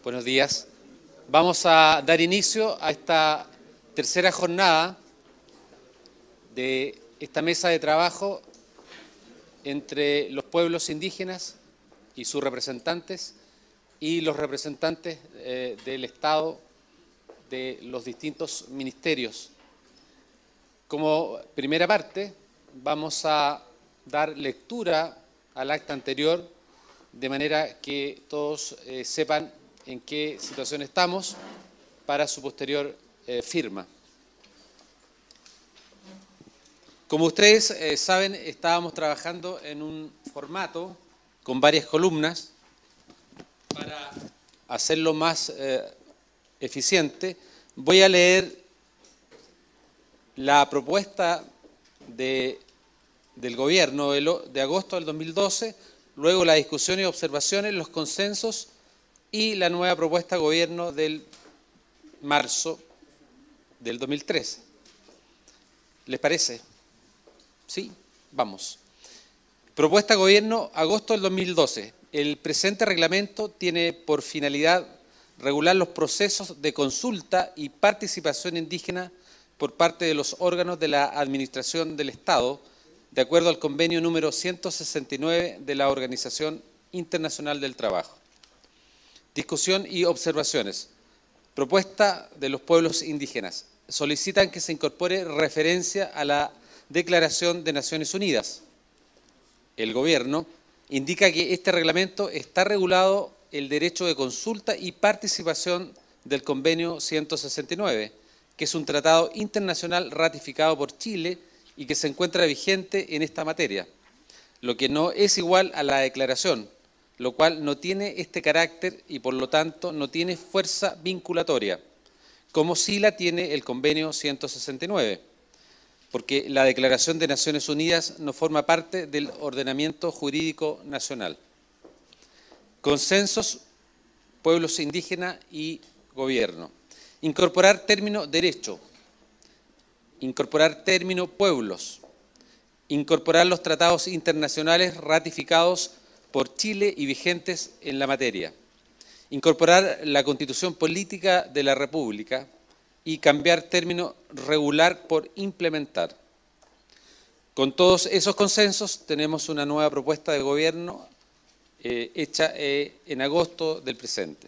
Buenos días. Vamos a dar inicio a esta tercera jornada de esta mesa de trabajo entre los pueblos indígenas y sus representantes y los representantes del Estado de los distintos ministerios. Como primera parte, vamos a dar lectura al acta anterior de manera que todos sepan en qué situación estamos para su posterior firma. Como ustedes saben, estábamos trabajando en un formato con varias columnas para hacerlo más eficiente. Voy a leer la propuesta del gobierno de agosto del 2012, luego la discusión y observaciones, los consensos y la nueva propuesta de gobierno del marzo del 2013. ¿Les parece? Sí, vamos. Propuesta de gobierno agosto del 2012. El presente reglamento tiene por finalidad regular los procesos de consulta y participación indígena por parte de los órganos de la Administración del Estado, de acuerdo al convenio número 169 de la Organización Internacional del Trabajo. Discusión y observaciones. Propuesta de los pueblos indígenas. Solicitan que se incorpore referencia a la Declaración de Naciones Unidas. El Gobierno indica que este reglamento está regulado el derecho de consulta y participación del Convenio 169, que es un tratado internacional ratificado por Chile y que se encuentra vigente en esta materia, lo que no es igual a la declaración, lo cual no tiene este carácter y por lo tanto no tiene fuerza vinculatoria, como sí la tiene el Convenio 169, porque la Declaración de Naciones Unidas no forma parte del ordenamiento jurídico nacional. Consensos, pueblos indígenas y gobierno. Incorporar término derecho, incorporar término pueblos, incorporar los tratados internacionales ratificados por Chile y vigentes en la materia, incorporar la Constitución Política de la República y cambiar término regular por implementar. Con todos esos consensos tenemos una nueva propuesta de gobierno hecha en agosto del presente.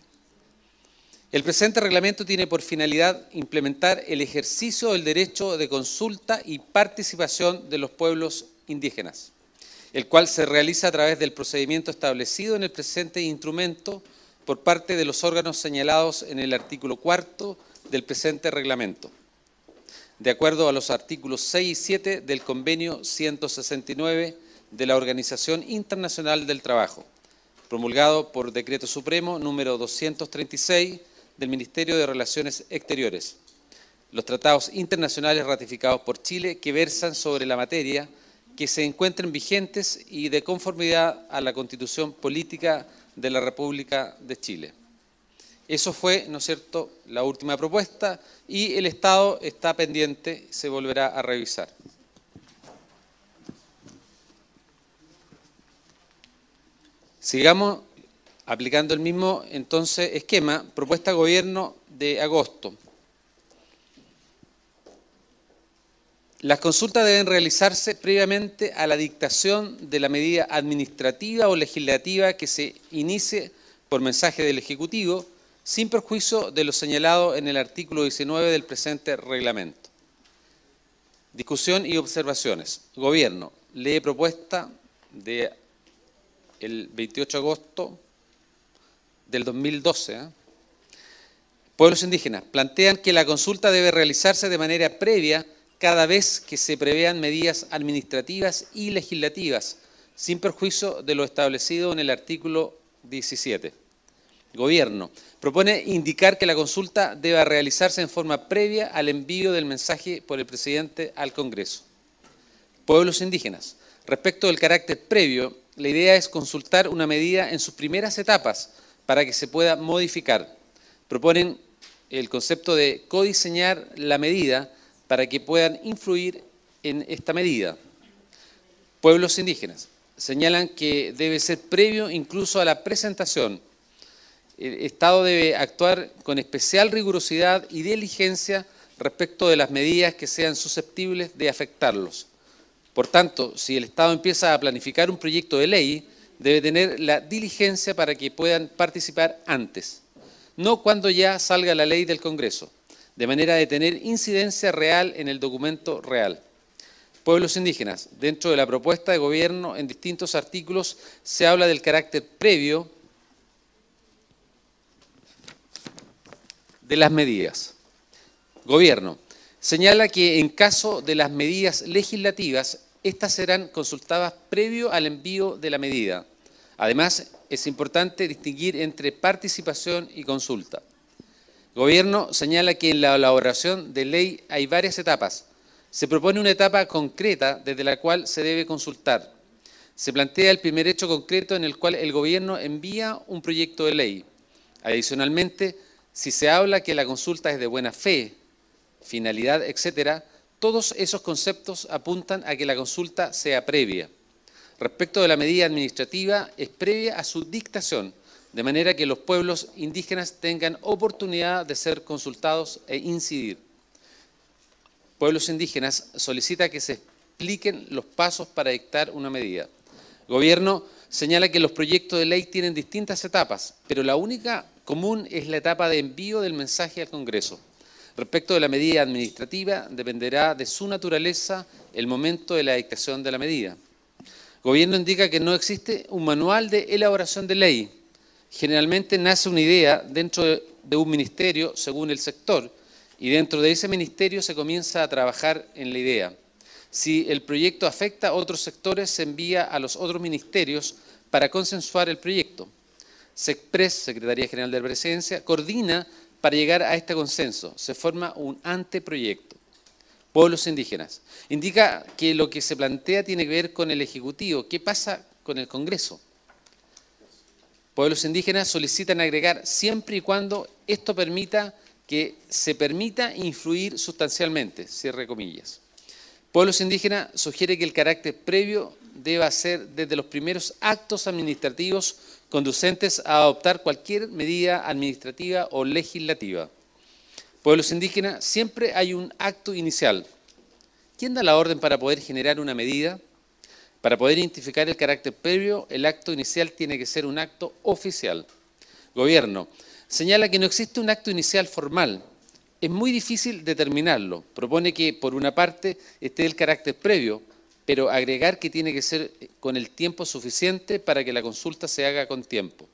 El presente reglamento tiene por finalidad implementar el ejercicio del derecho de consulta y participación de los pueblos indígenas, el cual se realiza a través del procedimiento establecido en el presente instrumento por parte de los órganos señalados en el artículo 4 del presente reglamento, de acuerdo a los artículos 6 y 7 del Convenio 169 de la Organización Internacional del Trabajo, promulgado por Decreto Supremo número 236 del Ministerio de Relaciones Exteriores, los tratados internacionales ratificados por Chile que versan sobre la materia, que se encuentren vigentes y de conformidad a la Constitución Política de la República de Chile. Eso fue, ¿no es cierto?, la última propuesta y el Estado está pendiente, se volverá a revisar. Sigamos aplicando el mismo, entonces, esquema, propuesta de gobierno de agosto. Las consultas deben realizarse previamente a la dictación de la medida administrativa o legislativa que se inicie por mensaje del Ejecutivo, sin perjuicio de lo señalado en el artículo 19 del presente reglamento. Discusión y observaciones. Gobierno, lee propuesta del 28 de agosto del 2012. Pueblos indígenas plantean que la consulta debe realizarse de manera previa cada vez que se prevean medidas administrativas y legislativas, sin perjuicio de lo establecido en el artículo 17. Gobierno propone indicar que la consulta debe realizarse en forma previa al envío del mensaje por el presidente al Congreso. Pueblos indígenas. Respecto del carácter previo, la idea es consultar una medida en sus primeras etapas para que se pueda modificar. Proponen el concepto de codiseñar la medida para que puedan influir en esta medida. Pueblos indígenas señalan que debe ser previo incluso a la presentación el Estado debe actuar con especial rigurosidad y diligencia respecto de las medidas que sean susceptibles de afectarlos. Por tanto, si el Estado empieza a planificar un proyecto de ley, debe tener la diligencia para que puedan participar antes, no cuando ya salga la ley del Congreso, de manera de tener incidencia real en el documento real. Pueblos indígenas. Dentro de la propuesta de gobierno, en distintos artículos, se habla del carácter previo de las medidas. Gobierno. Señala que en caso de las medidas legislativas, estas serán consultadas previo al envío de la medida. Además, es importante distinguir entre participación y consulta. Gobierno señala que en la elaboración de ley hay varias etapas. Se propone una etapa concreta desde la cual se debe consultar. Se plantea el primer hecho concreto en el cual el Gobierno envía un proyecto de ley. Adicionalmente, si se habla que la consulta es de buena fe, finalidad, etcétera, todos esos conceptos apuntan a que la consulta sea previa. Respecto de la medida administrativa, es previa a su dictación, de manera que los pueblos indígenas tengan oportunidad de ser consultados e incidir. Pueblos indígenas solicita que se expliquen los pasos para dictar una medida. Gobierno señala que los proyectos de ley tienen distintas etapas, pero la única común es la etapa de envío del mensaje al Congreso. Respecto de la medida administrativa, dependerá de su naturaleza el momento de la dictación de la medida. Gobierno indica que no existe un manual de elaboración de ley. Generalmente nace una idea dentro de un ministerio según el sector y dentro de ese ministerio se comienza a trabajar en la idea. Si el proyecto afecta a otros sectores, se envía a los otros ministerios para consensuar el proyecto. SECPRES, Secretaría General de la Presidencia, coordina para llegar a este consenso. Se forma un anteproyecto. Pueblos indígenas. Indica que lo que se plantea tiene que ver con el Ejecutivo. ¿Qué pasa con el Congreso? Pueblos indígenas solicitan agregar siempre y cuando esto permita que se permita influir sustancialmente, cierre comillas. Pueblos indígenas sugiere que el carácter previo deba ser desde los primeros actos administrativos conducentes a adoptar cualquier medida administrativa o legislativa. Pueblos indígenas, siempre hay un acto inicial. ¿Quién da la orden para poder generar una medida? Para poder identificar el carácter previo, el acto inicial tiene que ser un acto oficial. Gobierno señala que no existe un acto inicial formal. Es muy difícil determinarlo. Propone que, por una parte, esté el carácter previo, pero agregar que tiene que ser con el tiempo suficiente para que la consulta se haga con tiempo.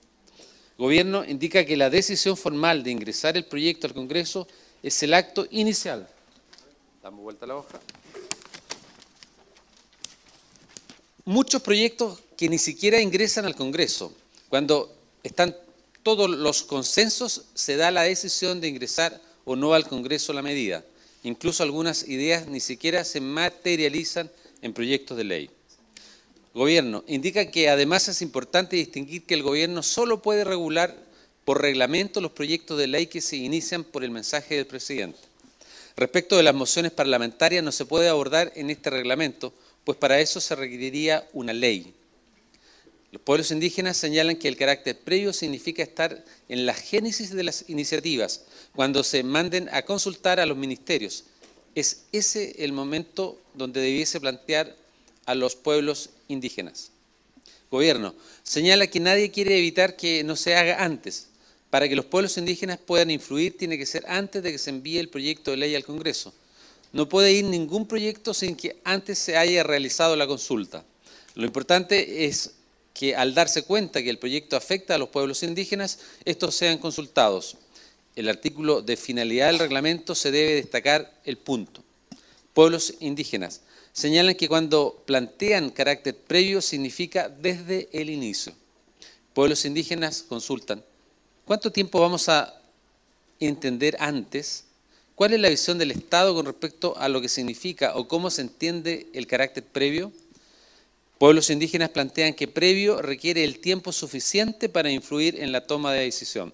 Gobierno indica que la decisión formal de ingresar el proyecto al Congreso es el acto inicial. Damos vuelta a la hoja. Muchos proyectos que ni siquiera ingresan al Congreso. Cuando están todos los consensos, se da la decisión de ingresar o no al Congreso la medida. Incluso algunas ideas ni siquiera se materializan en proyectos de ley. Gobierno indica que además es importante distinguir que el Gobierno solo puede regular por reglamento los proyectos de ley que se inician por el mensaje del presidente. Respecto de las mociones parlamentarias no se puede abordar en este reglamento, pues para eso se requeriría una ley. Los pueblos indígenas señalan que el carácter previo significa estar en la génesis de las iniciativas, cuando se manden a consultar a los ministerios. Es ese el momento donde debiese plantear a los pueblos indígenas. Gobierno señala que nadie quiere evitar que no se haga antes. Para que los pueblos indígenas puedan influir, tiene que ser antes de que se envíe el proyecto de ley al Congreso. No puede ir ningún proyecto sin que antes se haya realizado la consulta. Lo importante es que al darse cuenta que el proyecto afecta a los pueblos indígenas, estos sean consultados. El artículo de finalidad del reglamento se debe destacar el punto. Pueblos indígenas señalan que cuando plantean carácter previo significa desde el inicio. Pueblos indígenas consultan. ¿Cuánto tiempo vamos a entender antes? ¿Cuál es la visión del Estado con respecto a lo que significa o cómo se entiende el carácter previo? Pueblos indígenas plantean que previo requiere el tiempo suficiente para influir en la toma de decisión.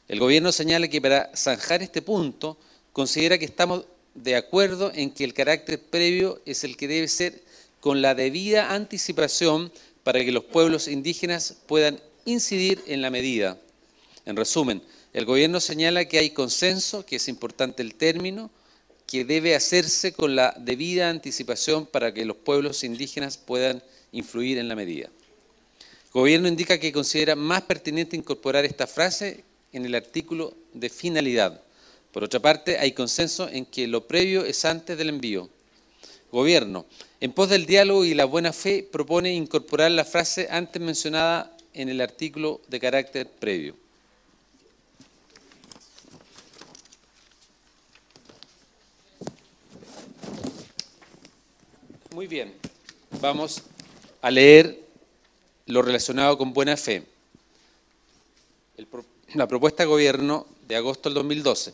El Gobierno señala que para zanjar este punto considera que estamos de acuerdo en que el carácter previo es el que debe ser con la debida anticipación para que los pueblos indígenas puedan incidir en la medida. En resumen, el gobierno señala que hay consenso, que es importante el término, que debe hacerse con la debida anticipación para que los pueblos indígenas puedan influir en la medida. El gobierno indica que considera más pertinente incorporar esta frase en el artículo de finalidad. Por otra parte, hay consenso en que lo previo es antes del envío. Gobierno, en pos del diálogo y la buena fe, propone incorporar la frase antes mencionada en el artículo de carácter previo. Muy bien, vamos a leer lo relacionado con buena fe. La propuesta de gobierno de agosto del 2012.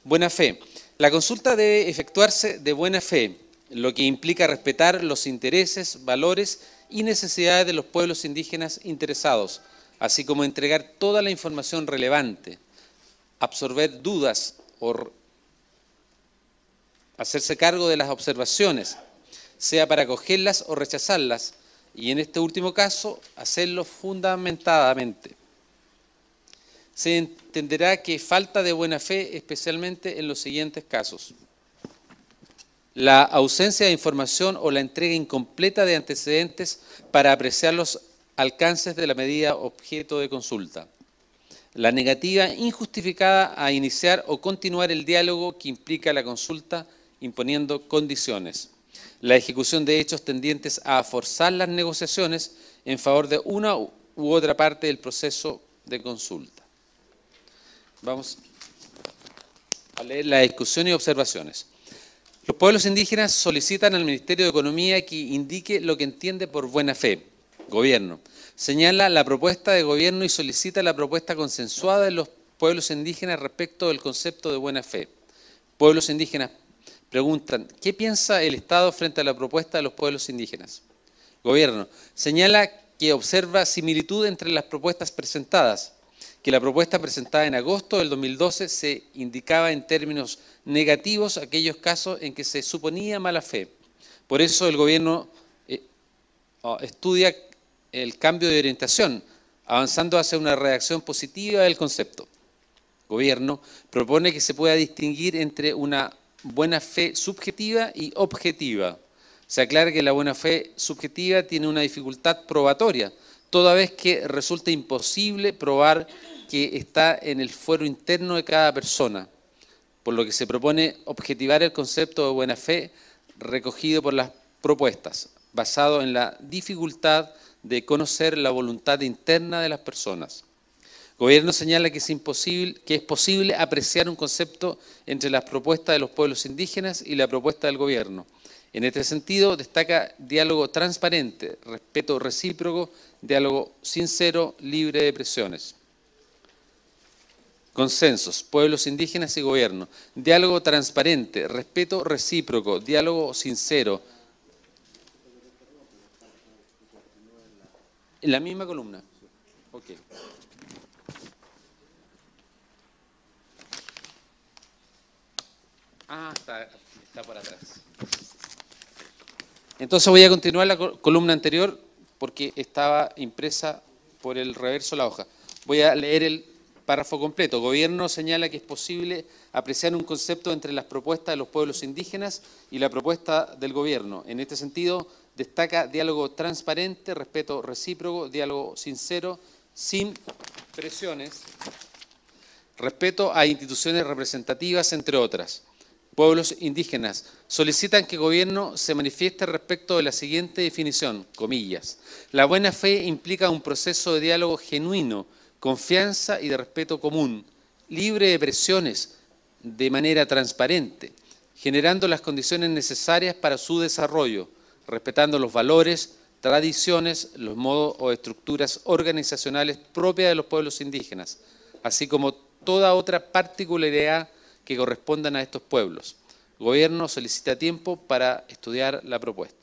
Buena fe. La consulta debe efectuarse de buena fe, lo que implica respetar los intereses, valores y necesidades de los pueblos indígenas interesados, así como entregar toda la información relevante, absorber dudas o hacerse cargo de las observaciones, sea para acogerlas o rechazarlas, y en este último caso, hacerlo fundamentadamente. Se entenderá que falta de buena fe, especialmente en los siguientes casos: la ausencia de información o la entrega incompleta de antecedentes para apreciar los alcances de la medida objeto de consulta, la negativa injustificada a iniciar o continuar el diálogo que implica la consulta imponiendo condiciones, la ejecución de hechos tendientes a forzar las negociaciones en favor de una u otra parte del proceso de consulta. Vamos a leer la discusión y observaciones. Los pueblos indígenas solicitan al Ministerio de Economía que indique lo que entiende por buena fe. Gobierno señala la propuesta de gobierno y solicita la propuesta consensuada de los pueblos indígenas respecto del concepto de buena fe. Pueblos indígenas preguntan: ¿qué piensa el Estado frente a la propuesta de los pueblos indígenas? Gobierno señala que observa similitud entre las propuestas presentadas, que la propuesta presentada en agosto del 2012 se indicaba en términos negativos aquellos casos en que se suponía mala fe. Por eso el gobierno estudia el cambio de orientación, avanzando hacia una redacción positiva del concepto. Gobierno propone que se pueda distinguir entre una buena fe subjetiva y objetiva. Se aclara que la buena fe subjetiva tiene una dificultad probatoria, toda vez que resulta imposible probar que está en el fuero interno de cada persona, por lo que se propone objetivar el concepto de buena fe recogido por las propuestas, basado en la dificultad de conocer la voluntad interna de las personas. El gobierno señala que es posible apreciar un concepto entre las propuestas de los pueblos indígenas y la propuesta del gobierno. En este sentido, destaca diálogo transparente, respeto recíproco, diálogo sincero, libre de presiones. Consensos, pueblos indígenas y gobierno. Diálogo transparente, respeto recíproco, diálogo sincero. En la misma columna. Ok. Ah, está por atrás. Entonces voy a continuar la columna anterior porque estaba impresa por el reverso de la hoja. Voy a leer el párrafo completo. Gobierno señala que es posible apreciar un concepto entre las propuestas de los pueblos indígenas y la propuesta del gobierno. En este sentido, destaca diálogo transparente, respeto recíproco, diálogo sincero, sin presiones, respeto a instituciones representativas, entre otras. Pueblos indígenas solicitan que el gobierno se manifieste respecto de la siguiente definición, comillas: la buena fe implica un proceso de diálogo genuino, confianza y de respeto común, libre de presiones, de manera transparente, generando las condiciones necesarias para su desarrollo, respetando los valores, tradiciones, los modos o estructuras organizacionales propias de los pueblos indígenas, así como toda otra particularidad que correspondan a estos pueblos. El gobierno solicita tiempo para estudiar la propuesta.